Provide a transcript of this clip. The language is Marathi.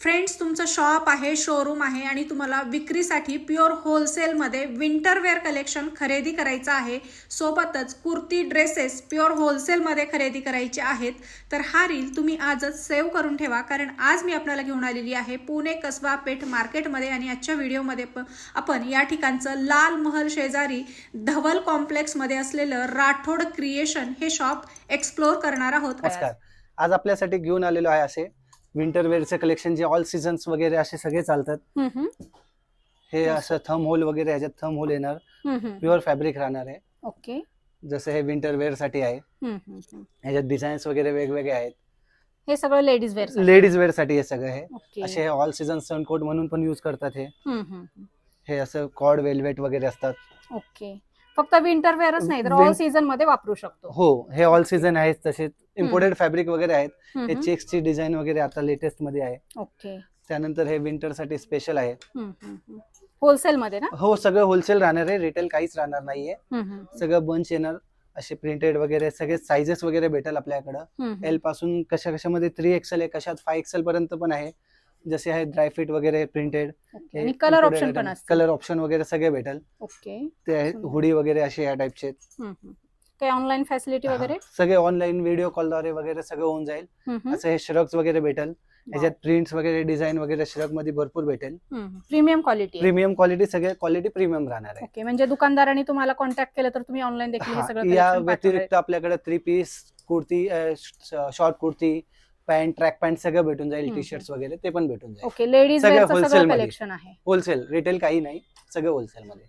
फ्रेंड्स, तुमचं शॉप आहे, शोरूम आहे आणि तुम्हाला विक्रीसाठी प्युअर होलसेलमध्ये विंटरवेअर कलेक्शन खरेदी करायचं आहे, सोबतच कुर्ती ड्रेसेस प्युअर होलसेलमध्ये खरेदी करायचे आहेत, तर हा रील तुम्ही आजच सेव्ह करून ठेवा. कारण आज मी आपल्याला घेऊन आलेली आहे पुणे कसबा पेठ मार्केटमध्ये आणि आजच्या व्हिडिओमध्ये आपण या ठिकाणचं लाल महल शेजारी धवल कॉम्प्लेक्समध्ये असलेलं राठोड क्रिएशन हे शॉप एक्सप्लोर करणार आहोत. नमस्कार. आज आपल्यासाठी घेऊन आलेलो आहे असे विंटर वेअरचे कलेक्शन जे ऑल सीझन्स वगैरे असे सगळे चालतात. हे असं थंब होल वगैरे ह्याच्यात थंब होल येणार, प्युअर फॅब्रिक राहणार आहे. ओके, जसं हे विंटर वेअर साठी आहे. ह्याच्यात डिझाईन्स वगैरे वेगवेगळे आहेत. हे सगळं लेडीज वेअर लेडीज वेअर साठी हे सगळं आहे. असे ऑल सीझन सनकोट म्हणून पण यूज करतात. हे असं कॉर्ड वेल्वेट वगैरे असतात. ओके, फक्त विंटर वेअरच नाही तर ऑल सीझन मध्ये वापरू शकतो. हो, हे ऑल सीझन आहेत. तसेच इम्पोर्टेड फॅब्रिक वगैरे आहेत. हे चेक्सची डिझाईन वगैरे आता लेटेस्ट मध्ये आहे. ओके, त्यानंतर हे विंटर साठी स्पेशल आहे. होलसेल मध्ये ना? हो, सगळं होलसेल राहणार आहे. रिटेल काहीच राहणार नाहीये. सगळं बंच येणार. असे प्रिंटेड वगैरे सगळे साइजेस वगैरे भेटेल आपल्याकडं. एल पासून कशामध्ये 3XL आहे, कशात 5XL पर्यंत पण आहे. जसे आहे ड्रायफिट वगैरे प्रिंटेड. कलर ऑप्शन पण असते. कलर ऑप्शन वगैरे सगळे भेटेल. ओके, ते आहे हुडी वगैरे असे या टाइपचे. काही ऑनलाईन फॅसिलिटी वगैरे? सगळे ऑनलाईन व्हिडिओ कॉलद्वारे वगैरे सगळं होऊन जाईल. असं हे श्रग्स वगैरे भेटेल. याच्यात प्रिंट्स वगैरे डिझाईन वगैरे श्रग मध्ये भरपूर भेटेल. प्रीमियम क्वालिटी सगळे क्वालिटी प्रीमियम राहणार आहे. ओके, म्हणजे दुकानदारांनी तुम्हाला कॉन्टॅक्ट केलं तर तुम्ही ऑनलाईन देखील हे सगळं या व्यतिरिक्त आपल्याकडे 3 piece kurti, short kurti, pant, track pant सगळं भेटून जाईल. टी शर्ट्स वगैरे ते पण भेटून जाईल. ओके, लेडीज वेअरचं सगळं कलेक्शन आहे. होलसेल, रिटेल काही नाही, सगळं होलसेल मध्ये.